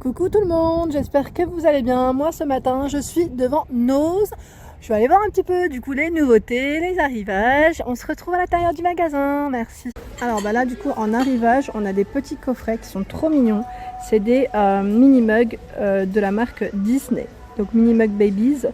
Coucou tout le monde, j'espère que vous allez bien. Moi ce matin je suis devant Nose. Je vais aller voir un petit peu du coup les nouveautés, les arrivages. On se retrouve à l'intérieur du magasin, merci. Alors là du coup en arrivage on a des petits coffrets qui sont trop mignons. C'est des mini mugs de la marque Disney. Donc mini mug babies.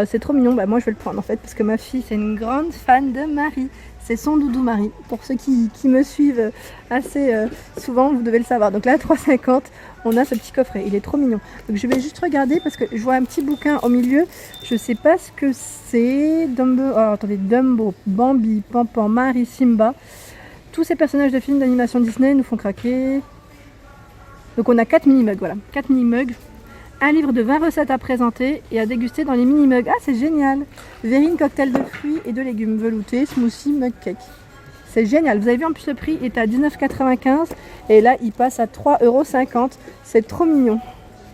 C'est trop mignon, moi je vais le prendre en fait parce que ma fille c'est une grande fan de Marie. C'est son doudou Marie. Pour ceux qui me suivent assez souvent, vous devez le savoir. Donc là à 3,50 on a ce petit coffret, il est trop mignon. Donc je vais juste regarder parce que je vois un petit bouquin au milieu. Je sais pas ce que c'est. Dumbo, oh, attendez, Dumbo, Bambi, Pampan, Marie, Simba. Tous ces personnages de films d'animation Disney nous font craquer. Donc on a 4 mini mugs, voilà, 4 mini mugs. Un livre de 20 recettes à présenter et à déguster dans les mini mugs. Ah, c'est génial! Verrine, cocktail de fruits et de légumes veloutés, smoothie, mug cake. C'est génial. Vous avez vu en plus le prix est à 19,95 et là il passe à 3,50 €. C'est trop mignon.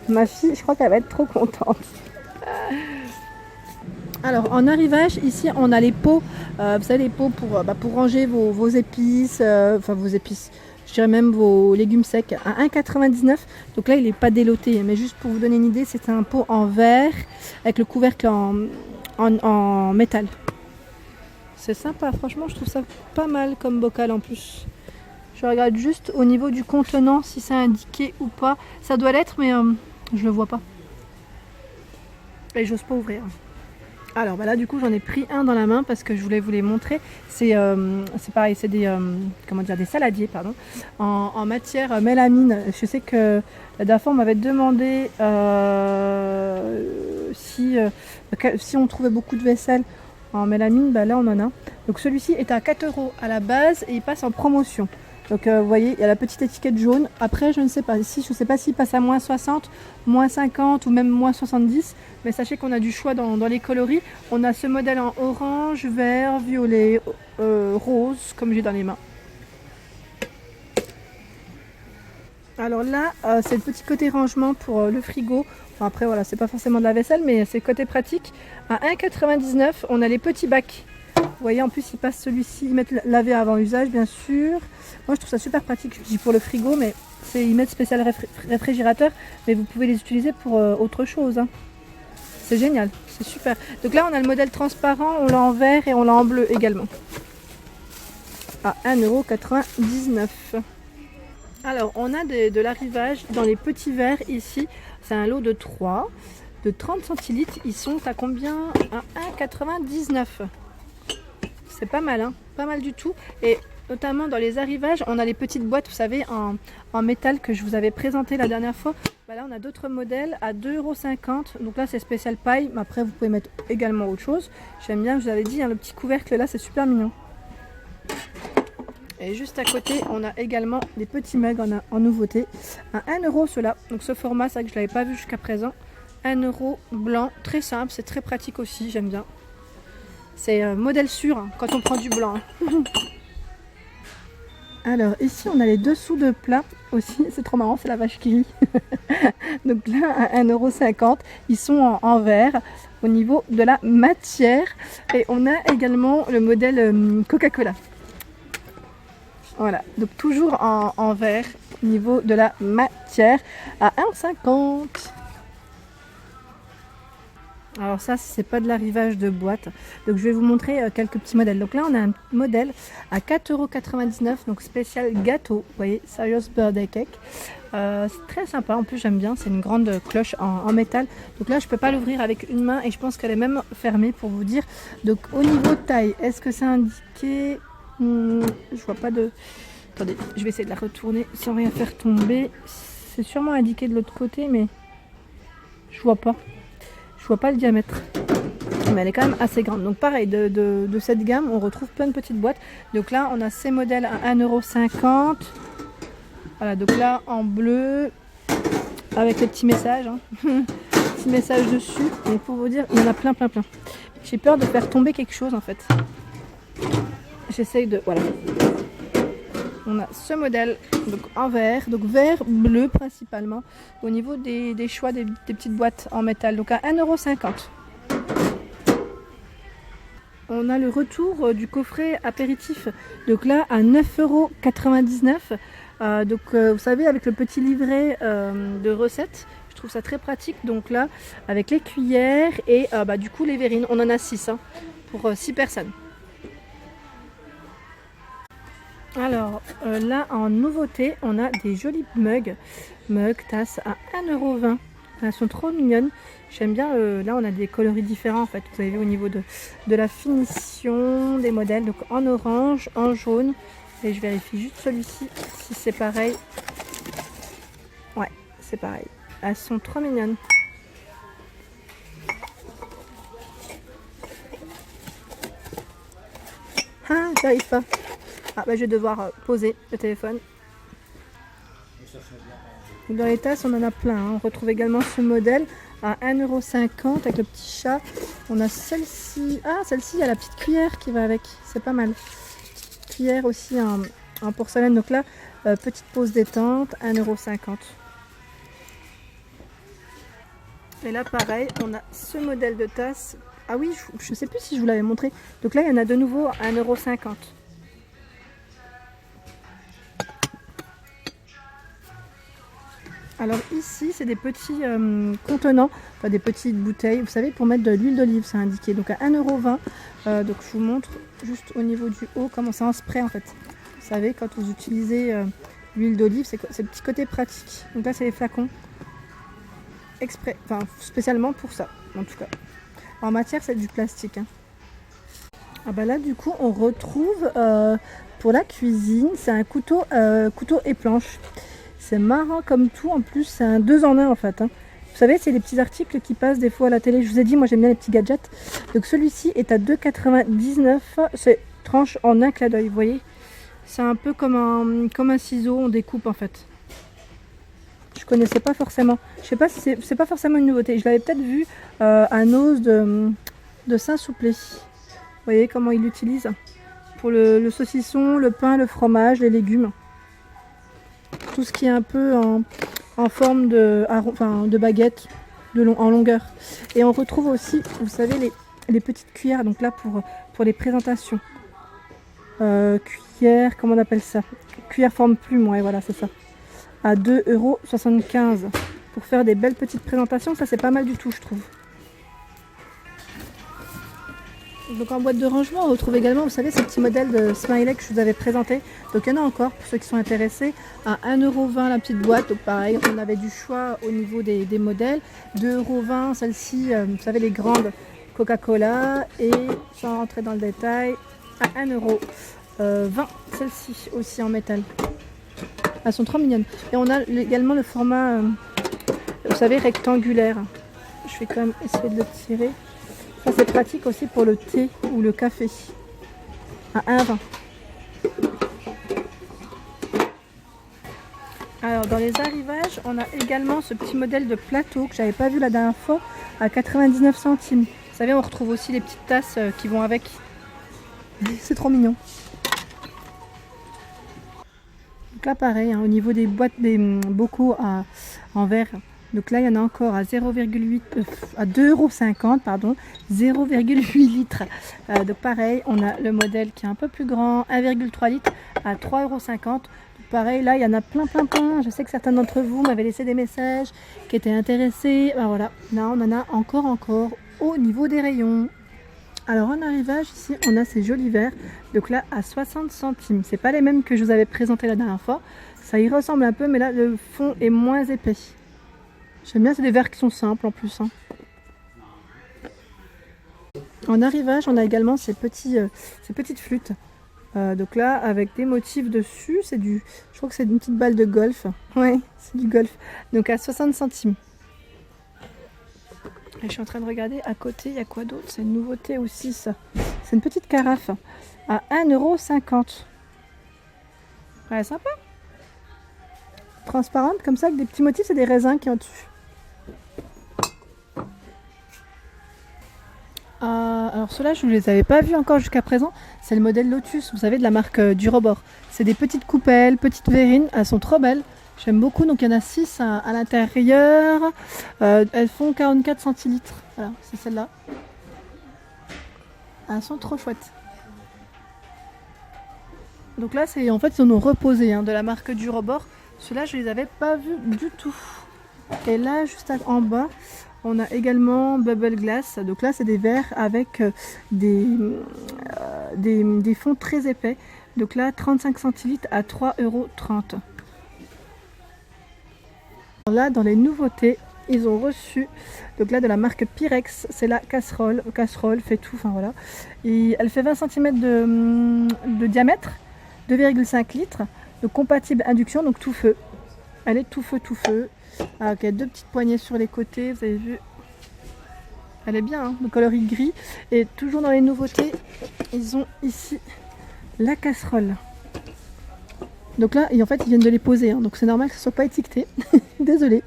Ma fille, je crois qu'elle va être trop contente. Alors en arrivage, ici on a les pots. Vous savez les pots pour ranger vos épices, enfin vos épices. Je dirais même vos légumes secs à 1,99 €. Donc là, il n'est pas déloté. Mais juste pour vous donner une idée, c'est un pot en verre avec le couvercle en métal. C'est sympa. Franchement, je trouve ça pas mal comme bocal en plus. Je regarde juste au niveau du contenant si c'est indiqué ou pas. Ça doit l'être, mais je le vois pas. Et j'ose pas ouvrir. Alors là du coup j'en ai pris un dans la main parce que je voulais vous les montrer. C'est pareil, c'est des des saladiers pardon, en matière mélamine. Je sais que la dernière fois on m'avait demandé si on trouvait beaucoup de vaisselle en mélamine, là on en a. Donc celui-ci est à 4 € à la base et il passe en promotion. Donc vous voyez, il y a la petite étiquette jaune. Après, je ne sais pas s'il passe à moins 60, moins 50 ou même moins 70. Mais sachez qu'on a du choix dans les coloris. On a ce modèle en orange, vert, violet, rose, comme j'ai dans les mains. Alors là, c'est le petit côté rangement pour le frigo. Enfin, après, voilà, c'est pas forcément de la vaisselle, mais c'est côté pratique. À 1,99 €, on a les petits bacs. Vous voyez, en plus, ils passent celui-ci, ils mettent laver avant usage, bien sûr. Moi, je trouve ça super pratique. Je dis pour le frigo, mais ils mettent spécial réfrigérateur, mais vous pouvez les utiliser pour autre chose. Hein. C'est génial, c'est super. Donc là, on a le modèle transparent, on l'a en vert et on l'a en bleu également. À 1,99 €. Alors, on a de l'arrivage dans les petits verres ici. C'est un lot de 3, de 30 centilitres. Ils sont à combien? À 1,99 €. C'est pas mal, hein, pas mal du tout. Et notamment dans les arrivages, on a les petites boîtes, vous savez, en métal que je vous avais présenté la dernière fois. Là, on a d'autres modèles à 2,50 €. Donc là, c'est spécial paille. Mais après, vous pouvez mettre également autre chose. J'aime bien, je vous avais dit, hein, le petit couvercle là, c'est super mignon. Et juste à côté, on a également des petits mugs en nouveauté. À 1 € ceux-là. Donc ce format, c'est vrai que je ne l'avais pas vu jusqu'à présent. 1 € blanc, très simple, c'est très pratique aussi, j'aime bien. C'est modèle sûr hein, quand on prend du blanc. Hein. Alors ici on a les dessous de plat aussi, c'est trop marrant, c'est la vache qui rit. Donc là à 1,50 €, ils sont en verre au niveau de la matière. Et on a également le modèle Coca-Cola. Voilà, donc toujours en verre au niveau de la matière à 1,50 €. Alors ça, c'est pas de l'arrivage de boîte. Donc je vais vous montrer quelques petits modèles. Donc là, on a un modèle à 4,99 €, donc spécial gâteau. Vous voyez, Serious Birthday Cake. C'est très sympa, en plus j'aime bien. C'est une grande cloche en métal. Donc là, je peux pas l'ouvrir avec une main et je pense qu'elle est même fermée pour vous dire. Donc au niveau taille, est-ce que c'est indiqué? Je vois pas de... Attendez, je vais essayer de la retourner sans rien faire tomber. C'est sûrement indiqué de l'autre côté, mais je vois pas. Je vois pas le diamètre, mais elle est quand même assez grande. Donc pareil, de cette gamme, on retrouve plein de petites boîtes. Donc là, on a ces modèles à 1,50 €. Voilà, donc là, en bleu, avec les petits messages. Hein. Petits messages dessus. Et pour vous dire, il y en a plein. J'ai peur de faire tomber quelque chose, en fait. J'essaye de... Voilà. On a ce modèle donc en vert, donc vert, bleu principalement, au niveau des choix des petites boîtes en métal, donc à 1,50 €. On a le retour du coffret apéritif, donc là à 9,99 €. Vous savez, avec le petit livret de recettes, je trouve ça très pratique. Donc là, avec les cuillères et du coup les verrines, on en a 6 pour 6 personnes. Alors là, en nouveauté, on a des jolis mugs, tasses à 1,20 €. Elles sont trop mignonnes. J'aime bien, là on a des coloris différents en fait. Vous avez vu au niveau de la finition des modèles. Donc en orange, en jaune. Et je vérifie juste celui-ci si c'est pareil. Ouais, c'est pareil. Elles sont trop mignonnes. Ah, j'arrive pas. Ah bah je vais devoir poser le téléphone. Dans les tasses, on en a plein. On retrouve également ce modèle à 1,50 € avec le petit chat. On a celle-ci. Ah, celle-ci, il y a la petite cuillère qui va avec. C'est pas mal. Petite cuillère aussi en porcelaine. Donc là, petite pause détente, 1,50 €. Et là, pareil, on a ce modèle de tasse. Ah oui, je sais plus si je vous l'avais montré. Donc là, il y en a de nouveau à 1,50 €. Alors ici, c'est des petits contenants, enfin des petites bouteilles, vous savez, pour mettre de l'huile d'olive, c'est indiqué. Donc à 1,20 €. Donc je vous montre juste au niveau du haut comment c'est en spray en fait. Vous savez, quand vous utilisez l'huile d'olive, c'est le petit côté pratique. Donc là, c'est les flacons exprès, enfin spécialement pour ça, en tout cas. En matière, c'est du plastique. Ah bah là, du coup, on retrouve pour la cuisine, c'est un couteau et planche. C'est marrant comme tout, en plus c'est un 2 en 1 en fait. Vous savez, c'est les petits articles qui passent des fois à la télé. Je vous ai dit, moi j'aime bien les petits gadgets. Donc celui-ci est à 2,99 €. C'est tranche en un clin d'œil, vous voyez. C'est un peu comme un ciseau, on découpe en fait. Je connaissais pas forcément. Je sais pas si c'est pas forcément une nouveauté. Je l'avais peut-être vu à Noz de Saint-Souplé. Vous voyez comment il l'utilise pour le saucisson, le pain, le fromage, les légumes. Tout ce qui est un peu en forme de baguette en longueur. Et on retrouve aussi, vous savez, les petites cuillères, donc là pour les présentations. Cuillère, comment on appelle ça? Cuillère forme plume, ouais, voilà, c'est ça. À 2,75 € pour faire des belles petites présentations. Ça, c'est pas mal du tout, je trouve. Donc en boîte de rangement, on retrouve également, vous savez, ce petit modèle de smiley que je vous avais présenté. Donc il y en a encore pour ceux qui sont intéressés. À 1,20 € la petite boîte. Donc pareil, on avait du choix au niveau des modèles. 2,20 € celle-ci, vous savez, les grandes Coca-Cola. Et sans rentrer dans le détail, à 1,20 € celle-ci aussi en métal. Elles sont trop mignonnes. Et on a également le format, vous savez, rectangulaire. Je vais quand même essayer de le tirer. Ça c'est pratique aussi pour le thé ou le café. À 1,20 €. Alors dans les arrivages, on a également ce petit modèle de plateau que j'avais pas vu la dernière fois à 99 centimes. Vous savez, on retrouve aussi les petites tasses qui vont avec. C'est trop mignon. Donc là pareil, au niveau des boîtes, des bocaux en verre. Donc là, il y en a encore à 2,50 €, pardon, 0,8 litres. Donc pareil, on a le modèle qui est un peu plus grand, 1,3 litres à 3,50 €. Pareil, là, il y en a plein. Je sais que certains d'entre vous m'avaient laissé des messages qui étaient intéressés. Ben voilà, là, on en a encore au niveau des rayons. Alors en arrivage, ici, on a ces jolis verres. Donc là, à 60 centimes. C'est pas les mêmes que je vous avais présentés la dernière fois. Ça y ressemble un peu, mais là, le fond est moins épais. J'aime bien, c'est des verres qui sont simples en plus. En arrivage, on a également ces petites flûtes. Donc là, avec des motifs dessus, je crois que c'est une petite balle de golf. Ouais, c'est du golf. Donc à 60 centimes. Et je suis en train de regarder à côté, il y a quoi d'autre? C'est une nouveauté aussi, ça. C'est une petite carafe à 1,50 €. Ouais, sympa. Transparente comme ça, avec des petits motifs, c'est des raisins qui ont dessus. Alors ceux-là, je ne les avais pas vus encore jusqu'à présent. C'est le modèle Lotus, vous savez, de la marque Durobor. C'est des petites coupelles, petites verrines. Elles sont trop belles. J'aime beaucoup. Donc il y en a 6 à l'intérieur. Elles font 44 centilitres. Voilà, c'est celle-là. Elles sont trop chouettes. Donc là, c'est en fait, ils en ont reposé de la marque du rebord. Ceux-là, je les avais pas vus du tout. Et là, juste en bas, on a également Bubble Glass. Donc là, c'est des verres avec des fonds très épais. Donc là, 35 centilitres à 3,30 €. Là, dans les nouveautés, ils ont reçu, donc là, de la marque Pyrex, c'est la casserole, fait tout, enfin voilà. Et elle fait 20 cm de diamètre, 2,5 litres, donc compatible induction, donc tout feu. Elle est tout feu, tout feu. Alors il y a deux petites poignées sur les côtés, vous avez vu. Elle est bien, le coloris gris. Et toujours dans les nouveautés, ils ont ici la casserole. Donc là, en fait, ils viennent de les poser, donc c'est normal que ce ne soit pas étiqueté. Désolée,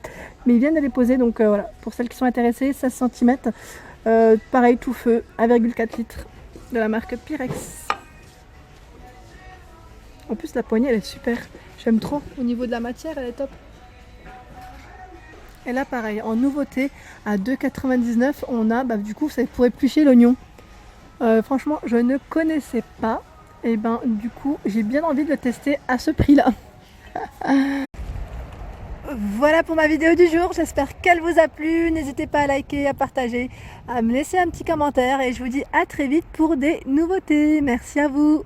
mais ils viennent de les poser, donc voilà. Pour celles qui sont intéressées, 16 cm, pareil, tout feu, 1,4 litres de la marque Pyrex. En plus, la poignée, elle est super. J'aime trop. Au niveau de la matière, elle est top. Et là, pareil, en nouveauté, à 2,99 €, on a, du coup, c'est pour éplucher l'oignon. Franchement, je ne connaissais pas. Et du coup, j'ai bien envie de le tester à ce prix-là. Voilà pour ma vidéo du jour. J'espère qu'elle vous a plu. N'hésitez pas à liker, à partager, à me laisser un petit commentaire. Et je vous dis à très vite pour des nouveautés. Merci à vous.